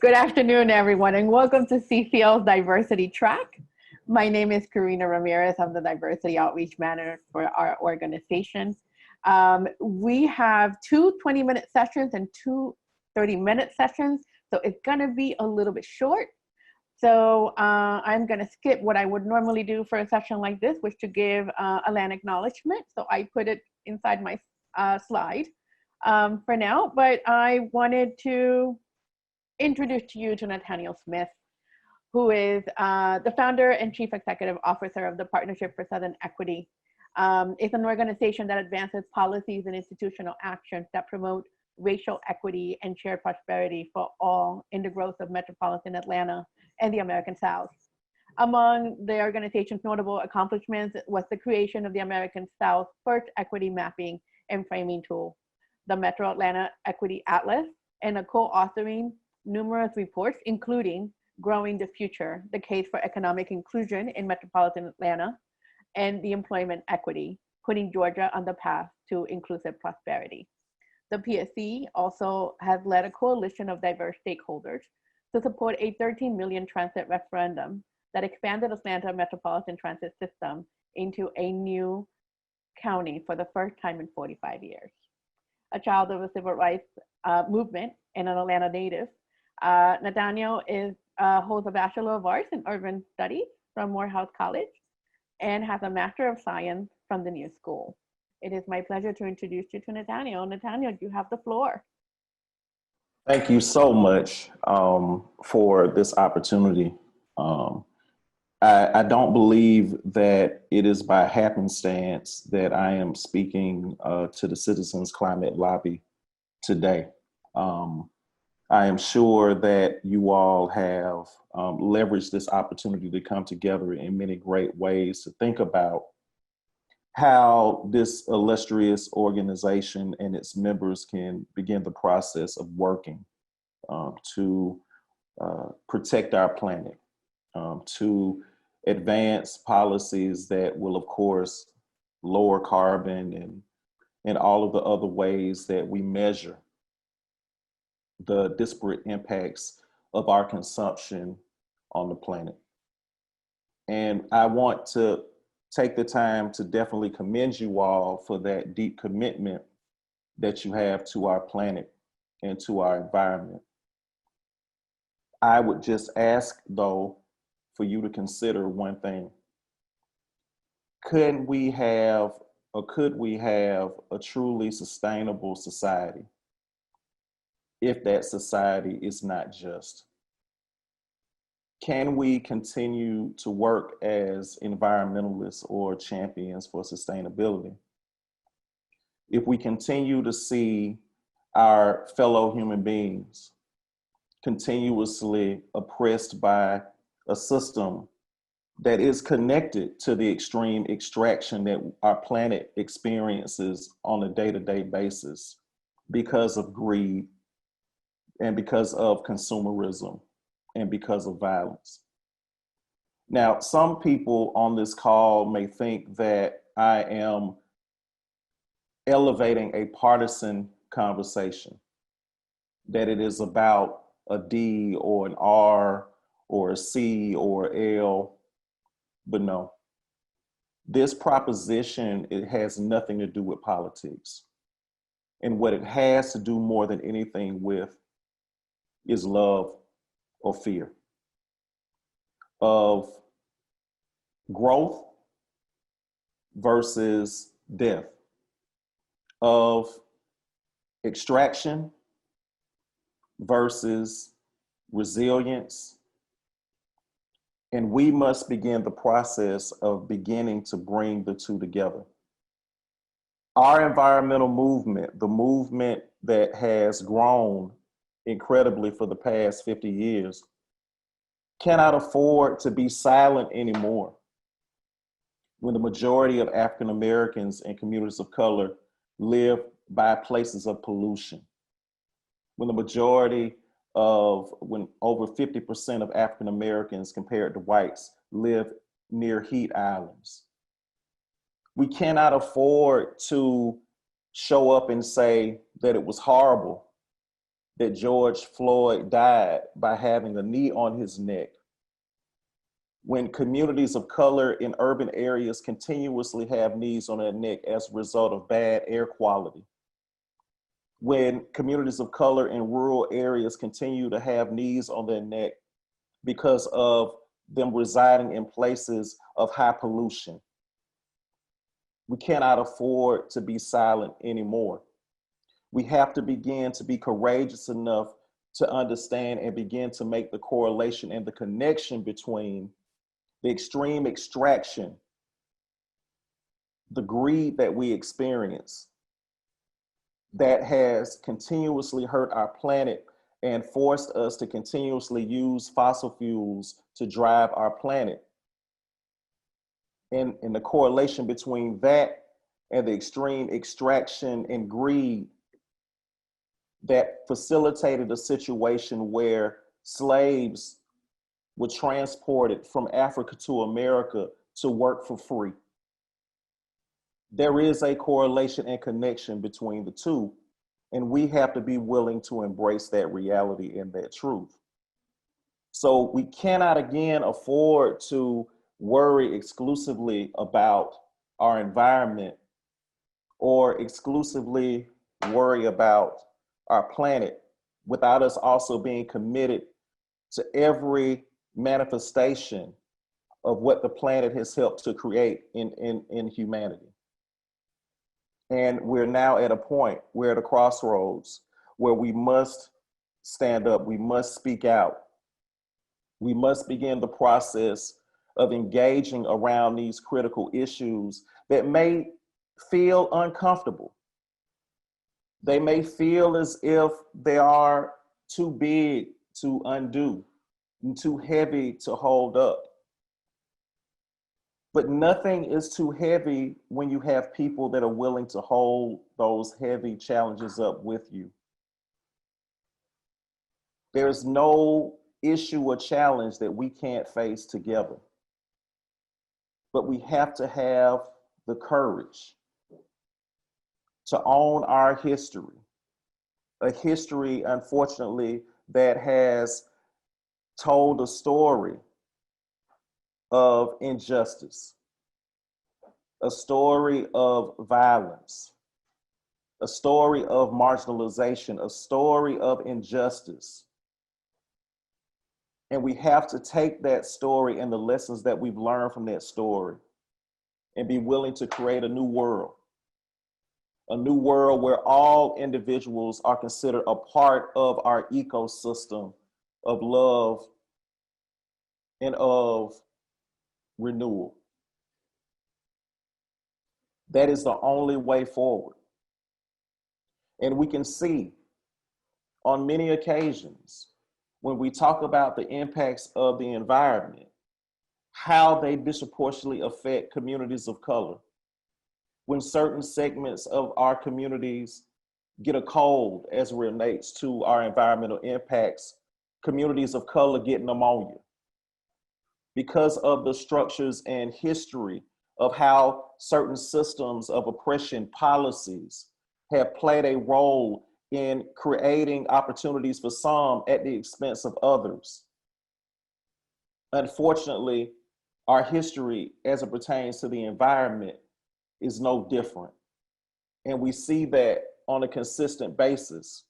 Good afternoon, everyone, and welcome to CCL's Diversity Track. My name is Karina Ramirez. I'm the Diversity Outreach Manager for our organization. We have two 20-minute sessions and two 30-minute sessions, so it's going to be a little bit short. So I'm going to skip what I would normally do for a session like this, which to give a land acknowledgement. So I put it inside my slide for now, but I wanted to introduce to you to Nathaniel Smith, who is the founder and chief executive officer of the Partnership for Southern Equity. It's an organization that advances policies and institutional actions that promote racial equity and shared prosperity for all in the growth of metropolitan Atlanta and the American South. Among the organization's notable accomplishments was the creation of the American South first equity mapping and framing tool, the Metro Atlanta Equity Atlas, and a co-authoring numerous reports, including Growing the Future, the Case for Economic Inclusion in Metropolitan Atlanta, and the Employment Equity, Putting Georgia on the Path to Inclusive Prosperity. The PSC also has led a coalition of diverse stakeholders to support a 13 million transit referendum that expanded Atlanta metropolitan transit system into a new county for the first time in 45 years. A child of the civil rights movement and an Atlanta native, Nathaniel holds a Bachelor of Arts in Urban Studies from Morehouse College and has a Master of Science from the New School. It is my pleasure to introduce you to Nathaniel. Nathaniel, you have the floor. Thank you so much for this opportunity. I don't believe that it is by happenstance that I am speaking to the Citizens Climate Lobby today. I am sure that you all have leveraged this opportunity to come together in many great ways to think about how this illustrious organization and its members can begin the process of working to protect our planet, to advance policies that will, of course, lower carbon and all of the other ways that we measure the disparate impacts of our consumption on the planet. And I want to take the time to definitely commend you all for that deep commitment that you have to our planet and to our environment. I would just ask, though, for you to consider one thing. Could we have a truly sustainable society if that society is not just? Can we continue to work as environmentalists or champions for sustainability if we continue to see our fellow human beings continuously oppressed by a system that is connected to the extreme extraction that our planet experiences on a day-to-day basis because of greed and because of consumerism and because of violence? Now, some people on this call may think that I am elevating a partisan conversation, that it is about a D or an R or a C or L, but no. This proposition, it has nothing to do with politics. And what it has to do more than anything with is love or fear of growth versus death, of extraction versus resilience. And we must begin the process of beginning to bring the two together. Our environmental movement, the movement that has grown incredibly for the past 50 years, cannot afford to be silent anymore when the majority of African Americans and communities of color live by places of pollution, when over 50% of African Americans compared to whites live near heat islands. We cannot afford to show up and say that it was horrible that George Floyd died by having a knee on his neck, when communities of color in urban areas continuously have knees on their neck as a result of bad air quality, when communities of color in rural areas continue to have knees on their neck because of them residing in places of high pollution. We cannot afford to be silent anymore. We have to begin to be courageous enough to understand and begin to make the correlation and the connection between the extreme extraction, the greed that we experience that has continuously hurt our planet and forced us to continuously use fossil fuels to drive our planet. And the correlation between that and the extreme extraction and greed that facilitated a situation where slaves were transported from Africa to America to work for free. There is a correlation and connection between the two, and we have to be willing to embrace that reality and that truth. So we cannot again afford to worry exclusively about our environment or exclusively worry about our planet without us also being committed to every manifestation of what the planet has helped to create in humanity. And we're now at a point, we're at a crossroads where we must stand up, we must speak out. We must begin the process of engaging around these critical issues that may feel uncomfortable. They may feel as if they are too big to undo and too heavy to hold up. But nothing is too heavy when you have people that are willing to hold those heavy challenges up with you. There's no issue or challenge that we can't face together. But we have to have the courage to own our history, a history, unfortunately, that has told a story of injustice, a story of violence, a story of marginalization, a story of injustice. And we have to take that story and the lessons that we've learned from that story and be willing to create a new world where all individuals are considered a part of our ecosystem of love and of renewal. That is the only way forward. And we can see on many occasions when we talk about the impacts of the environment, how they disproportionately affect communities of color. When certain segments of our communities get a cold as it relates to our environmental impacts, communities of color get pneumonia because of the structures and history of how certain systems of oppression policies have played a role in creating opportunities for some at the expense of others. Unfortunately, our history as it pertains to the environment is no different. And we see that on a consistent basis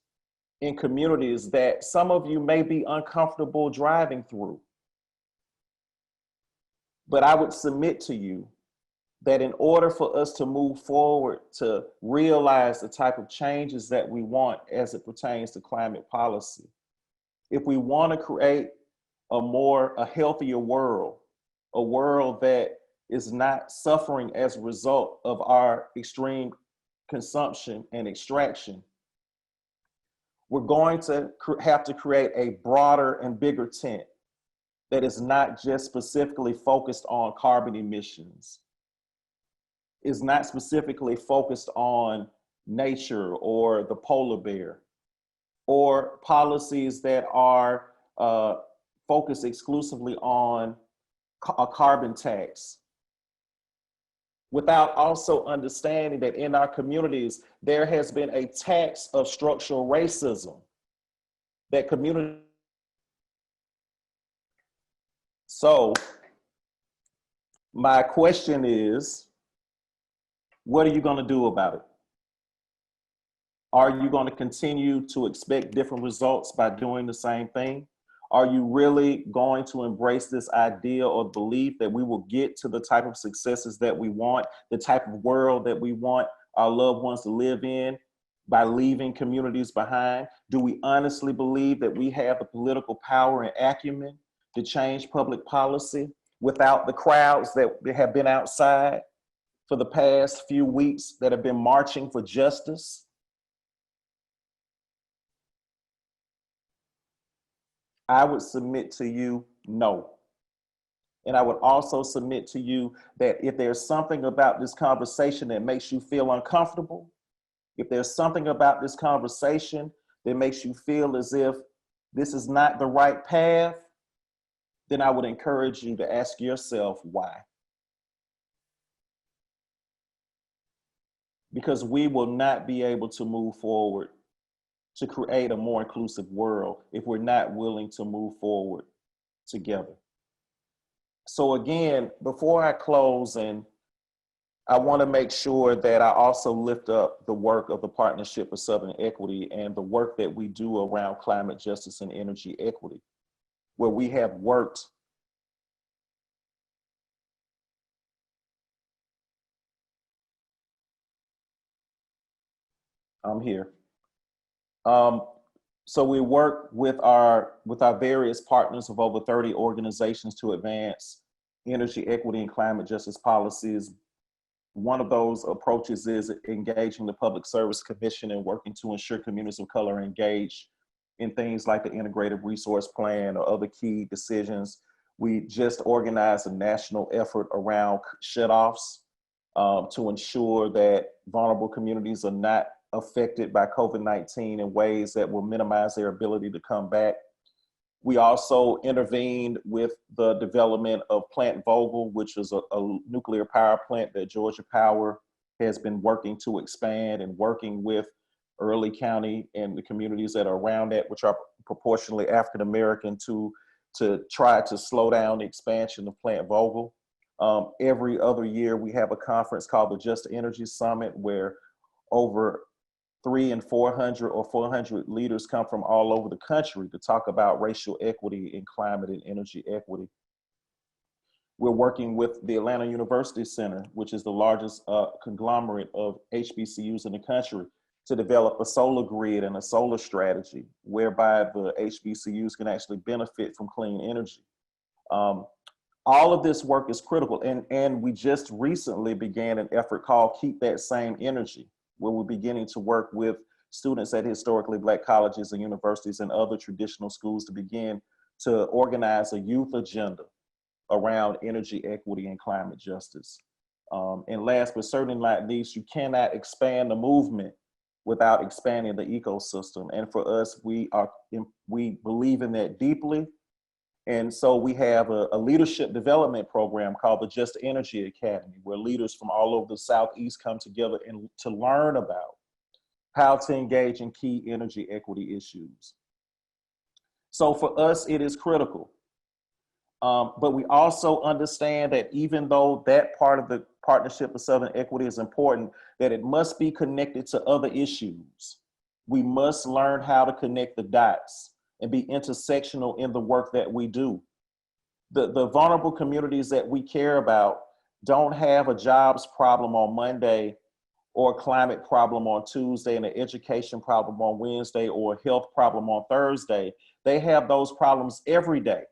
in communities that some of you may be uncomfortable driving through. But I would submit to you that in order for us to move forward to realize the type of changes that we want as it pertains to climate policy, if we want to create a healthier world, a world that is not suffering as a result of our extreme consumption and extraction, we're going to have to create a broader and bigger tent that is not just specifically focused on carbon emissions, is not specifically focused on nature or the polar bear, or policies that are focused exclusively on a carbon tax, without also understanding that in our communities, there has been a tax of structural racism that community. So my question is, what are you going to do about it? Are you going to continue to expect different results by doing the same thing? Are you really going to embrace this idea or belief that we will get to the type of successes that we want, the type of world that we want our loved ones to live in by leaving communities behind? Do we honestly believe that we have the political power and acumen to change public policy without the crowds that have been outside for the past few weeks that have been marching for justice? I would submit to you, no. And I would also submit to you that if there's something about this conversation that makes you feel uncomfortable, if there's something about this conversation that makes you feel as if this is not the right path, then I would encourage you to ask yourself why. Because we will not be able to move forward to create a more inclusive world if we're not willing to move forward together. So again, before I close, and I want to make sure that I also lift up the work of the Partnership for Southern Equity and the work that we do around climate justice and energy equity, where we have worked I'm here. So we work with our various partners of over 30 organizations to advance energy equity and climate justice policies. One of those approaches is engaging the Public Service Commission and working to ensure communities of color are engaged in things like the Integrated Resource Plan or other key decisions. We just organized a national effort around shutoffs to ensure that vulnerable communities are not affected by COVID-19 in ways that will minimize their ability to come back. We also intervened with the development of Plant Vogtle, which is a nuclear power plant that Georgia Power has been working to expand, and working with Early County and the communities that are around that, which are proportionally African American, to try to slow down the expansion of Plant Vogtle. Every other year, we have a conference called the Just Energy Summit, where over 300 and 400 or 400 leaders come from all over the country to talk about racial equity and climate and energy equity. We're working with the Atlanta University Center, which is the largest conglomerate of HBCUs in the country, to develop a solar grid and a solar strategy whereby the HBCUs can actually benefit from clean energy. All of this work is critical, and we just recently began an effort called Keep That Same Energy, where we're beginning to work with students at historically Black colleges and universities and other traditional schools to begin to organize a youth agenda around energy equity and climate justice. And last but certainly not least, you cannot expand the movement without expanding the ecosystem. And for us, we believe in that deeply. And so we have a leadership development program called the Just Energy Academy, where leaders from all over the Southeast come together and to learn about how to engage in key energy equity issues. So for us, it is critical. But we also understand that even though that part of the Partnership for Southern Equity is important, that it must be connected to other issues. We must learn how to connect the dots and be intersectional in the work that we do. The vulnerable communities that we care about don't have a jobs problem on Monday, or a climate problem on Tuesday, and an education problem on Wednesday, or a health problem on Thursday. They have those problems every day.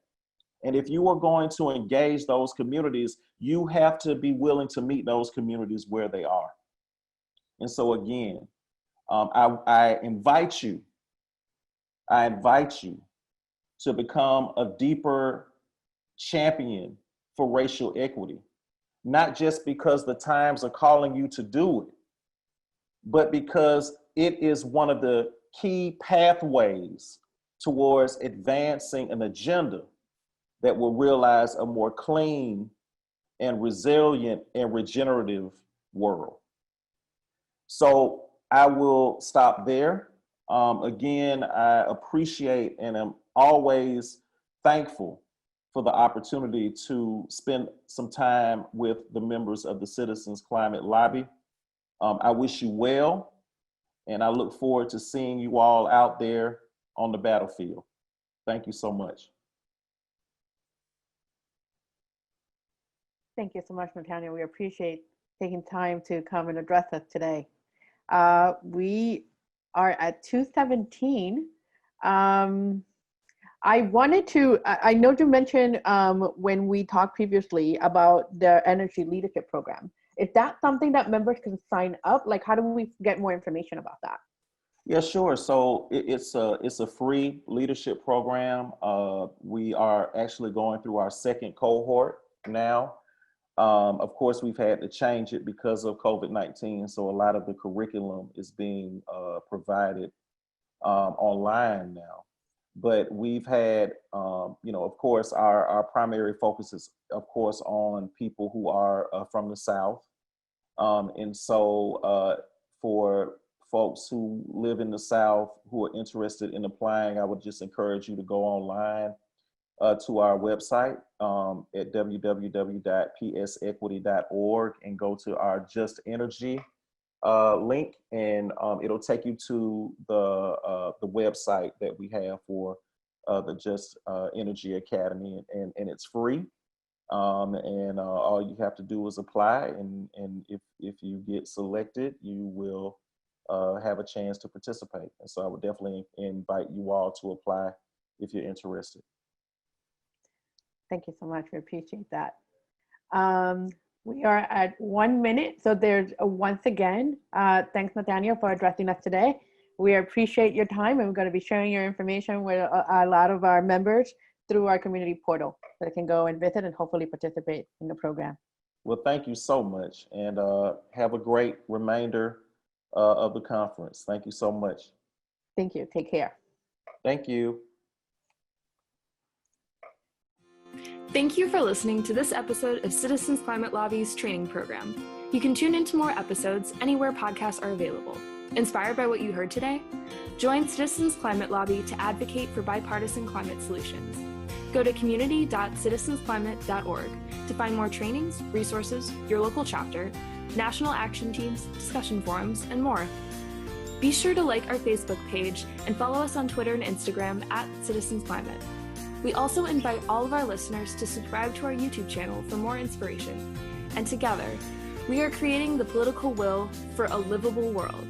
And if you are going to engage those communities, you have to be willing to meet those communities where they are. And so again, I invite you to become a deeper champion for racial equity, not just because the times are calling you to do it, but because it is one of the key pathways towards advancing an agenda that will realize a more clean and resilient and regenerative world. So I will stop there. Again, I appreciate and am always thankful for the opportunity to spend some time with the members of the Citizens Climate Lobby. I wish you well, and I look forward to seeing you all out there on the battlefield. Thank you so much. Thank you so much, Nathaniel. We appreciate taking time to come and address us today. We are at 2:17. I wanted to, I know you mentioned when we talked previously about the Energy Leadership Program. Is that something that members can sign up? Like, how do we get more information about that? Yeah, sure. So it's a free leadership program. We are actually going through our second cohort now. Of course, we've had to change it because of COVID-19. So a lot of the curriculum is being provided online now. But we've had, of course, our primary focus is, of course, on people who are from the South. And so for folks who live in the South who are interested in applying, I would just encourage you to go online to our website at www.psequity.org and go to our Just Energy link, and it'll take you to the website that we have for the Just Energy Academy, and it's free. And all you have to do is apply, and if you get selected, you will have a chance to participate. And so I would definitely invite you all to apply if you're interested. Thank you so much. We appreciate that. We are at 1 minute. So there's once again, thanks Nathaniel for addressing us today. We appreciate your time, and we're going to be sharing your information with a lot of our members through our community portal so they can go and visit and hopefully participate in the program. Well, thank you so much, and have a great remainder of the conference. Thank you so much. Thank you. Take care. Thank you. Thank you for listening to this episode of Citizens Climate Lobby's training program. You can tune into more episodes anywhere podcasts are available. Inspired by what you heard today? Join Citizens Climate Lobby to advocate for bipartisan climate solutions. Go to community.citizensclimate.org to find more trainings, resources, your local chapter, national action teams, discussion forums, and more. Be sure to like our Facebook page and follow us on Twitter and Instagram at Citizens Climate. We also invite all of our listeners to subscribe to our YouTube channel for more inspiration. And together, we are creating the political will for a livable world.